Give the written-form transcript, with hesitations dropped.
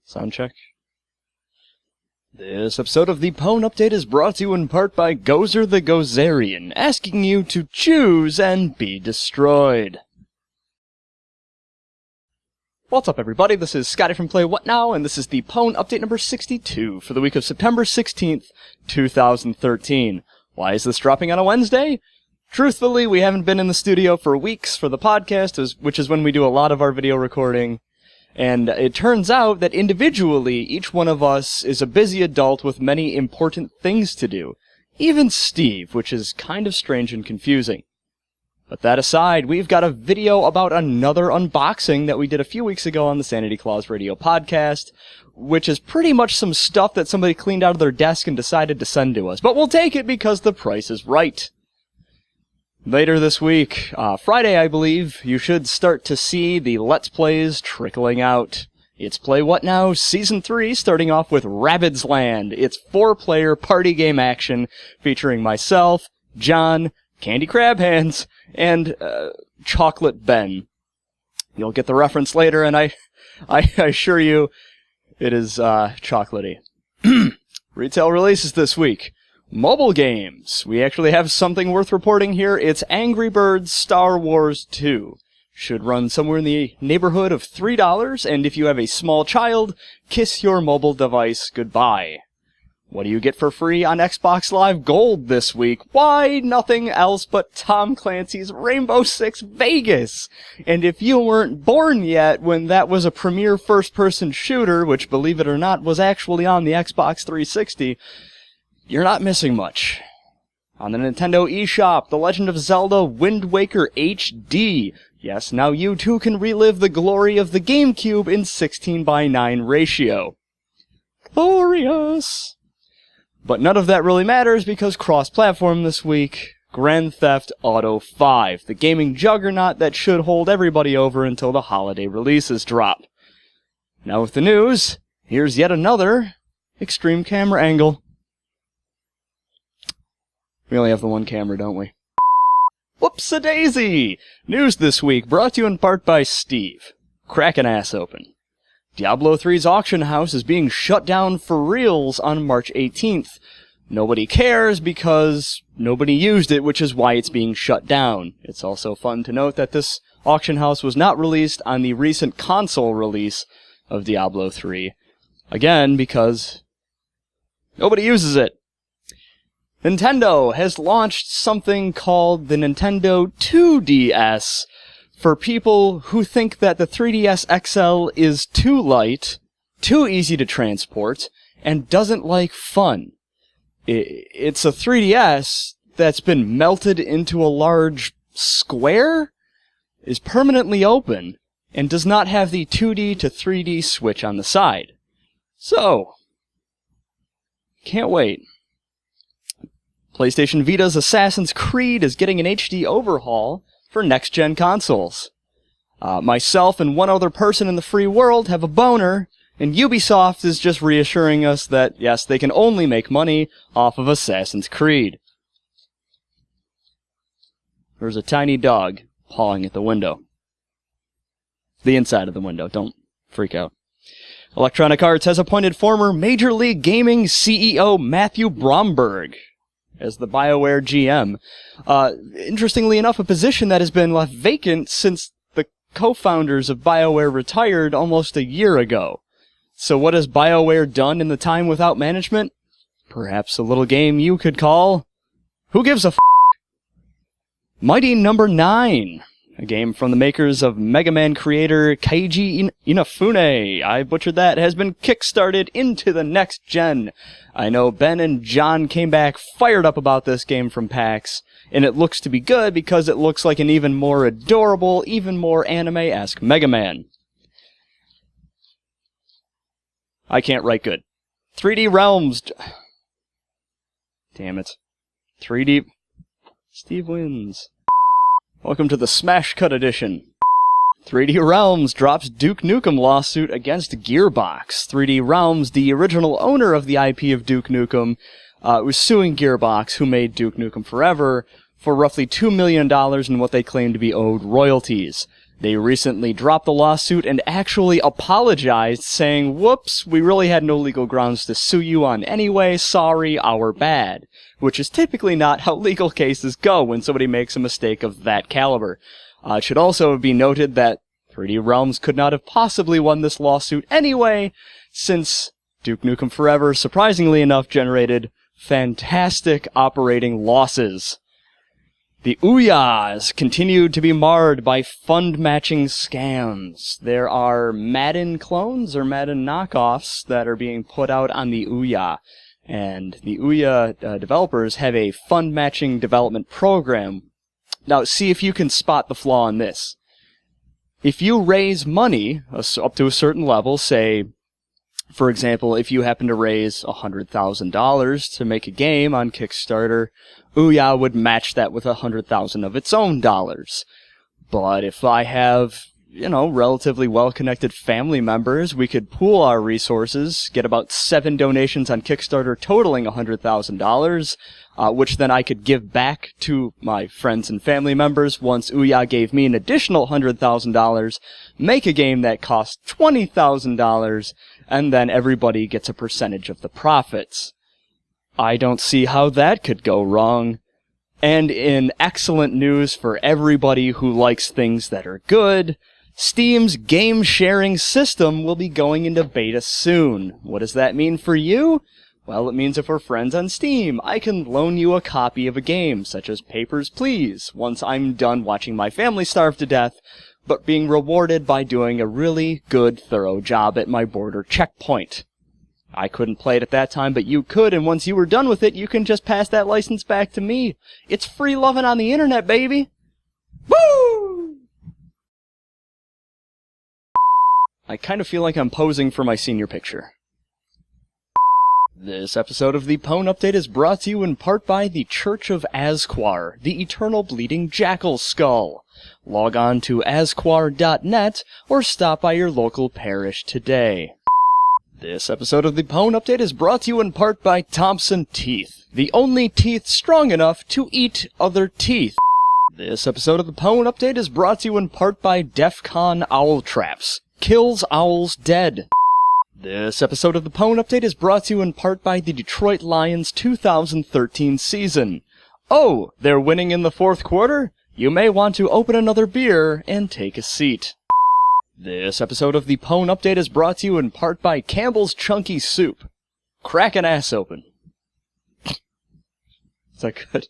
Sound check. This episode of the Pwn Update is brought to you in part by Gozer the Gozerian, asking you to choose and be destroyed. What's up, everybody? This is Scotty from PlayWhatNow, and this is the Pwn Update number 62 for the week of September 16th, 2013. Why is this dropping on a Wednesday? Truthfully, we haven't been in the studio for weeks for the podcast, which is when we do a lot of our video recording. And it turns out that individually, each one of us is a busy adult with many important things to do. Even Steve, which is kind of strange and confusing. But that aside, we've got a video about another unboxing that we did a few weeks ago on the Sanity Clause Radio podcast, which is pretty much some stuff that somebody cleaned out of their desk and decided to send to us. But we'll take it because the price is right. Later this week, Friday I believe, you should start to see the Let's Plays trickling out. It's PlayWhatNow Season 3, starting off with Rabbids Land. It's 4-player party game action featuring myself, John, Candy Crab Hands, and Chocolate Ben. You'll get the reference later, and I assure you, it is chocolatey. Retail releases this week. Mobile games. We actually have something worth reporting here. It's Angry Birds Star Wars 2. Should run somewhere in the neighborhood of $3, and if you have a small child, kiss your mobile device goodbye. What do you get for free on Xbox Live Gold this week? Why, nothing else but Tom Clancy's Rainbow Six Vegas! And if you weren't born yet when that was a premier first-person shooter, which, believe it or not, was actually on the Xbox 360, you're not missing much. On the Nintendo eShop, The Legend of Zelda Wind Waker HD. Yes, now you too can relive the glory of the GameCube in 16:9 ratio. Glorious! But none of that really matters because cross-platform this week, Grand Theft Auto 5, the gaming juggernaut that should hold everybody over until the holiday releases drop. Now with the news, here's yet another extreme camera angle. We only have the one camera, don't we? Whoops-a-daisy! News this week brought to you in part by Steve. Crack an ass open. Diablo 3's auction house is being shut down for reals on March 18th. Nobody cares because nobody used it, which is why it's being shut down. It's also fun to note that this auction house was not released on the recent console release of Diablo 3. Again, because nobody uses it. Nintendo has launched something called the Nintendo 2DS for people who think that the 3DS XL is too light, too easy to transport, and doesn't like fun. It's a 3DS that's been melted into a large square, is permanently open, and does not have the 2D to 3D switch on the side. So, can't wait. PlayStation Vita's Assassin's Creed is getting an HD overhaul for next-gen consoles. Myself and one other person in the free world have a boner, and Ubisoft is just reassuring us that, yes, they can only make money off of Assassin's Creed. There's a tiny dog pawing at the window. The inside of the window, don't freak out. Electronic Arts has appointed former Major League Gaming CEO Matthew Bromberg as the BioWare GM. Interestingly enough, a position that has been left vacant since the co-founders of BioWare retired almost a year ago. So what has BioWare done in the time without management? Perhaps a little game you could call Who Gives a F***? Mighty Number 9, a game from the makers of Mega Man creator Keiji Inafune, I butchered that, has been kickstarted into the next gen. I know Ben and John came back fired up about this game from PAX, and it looks to be good because it looks like an even more adorable, even more anime-esque Mega Man. I can't write good. 3D Realms... Damn it. 3D... Steve wins. Welcome to the Smash Cut Edition. 3D Realms drops Duke Nukem lawsuit against Gearbox. 3D Realms, the original owner of the IP of Duke Nukem, was suing Gearbox, who made Duke Nukem Forever, for roughly $2 million in what they claim to be owed royalties. They recently dropped the lawsuit and actually apologized, saying, "Whoops, we really had no legal grounds to sue you on anyway, sorry, our bad." Which is typically not how legal cases go when somebody makes a mistake of that caliber. It should also be noted that 3D Realms could not have possibly won this lawsuit anyway, since Duke Nukem Forever, surprisingly enough, generated fantastic operating losses. The Ouya's continued to be marred by fund matching scams. There are Madden clones or Madden knockoffs that are being put out on the Ouya, and the Ouya developers have a fund matching development program. Now, see if you can spot the flaw in this. If you raise money up to a certain level, say, for example, if you happen to raise $100,000 to make a game on Kickstarter, Ouya would match that with $100,000 of its own dollars. But if I have, relatively well-connected family members, we could pool our resources, get about 7 donations on Kickstarter totaling $100,000, which then I could give back to my friends and family members once Ouya gave me an additional $100,000, make a game that costs $20,000, and then everybody gets a percentage of the profits. I don't see how that could go wrong. And in excellent news for everybody who likes things that are good, Steam's game sharing system will be going into beta soon. What does that mean for you? Well, it means if we're friends on Steam, I can loan you a copy of a game, such as Papers, Please, once I'm done watching my family starve to death, but being rewarded by doing a really good, thorough job at my border checkpoint. I couldn't play it at that time, but you could, and once you were done with it, you can just pass that license back to me. It's free loving on the internet, baby! Woo! I kind of feel like I'm posing for my senior picture. This episode of the Pwn Update is brought to you in part by the Church of Asquar, the Eternal Bleeding Jackal Skull. Log on to asquar.net or stop by your local parish today. This episode of the Pwn Update is brought to you in part by Thompson Teeth, the only teeth strong enough to eat other teeth. This episode of the Pwn Update is brought to you in part by DEF CON Owl Traps, kills owls dead. This episode of the Pwn Update is brought to you in part by the Detroit Lions 2013 season. Oh, they're winning in the fourth quarter? You may want to open another beer and take a seat. This episode of the Pwn Update is brought to you in part by Campbell's Chunky Soup. Crack an ass open. Is that good?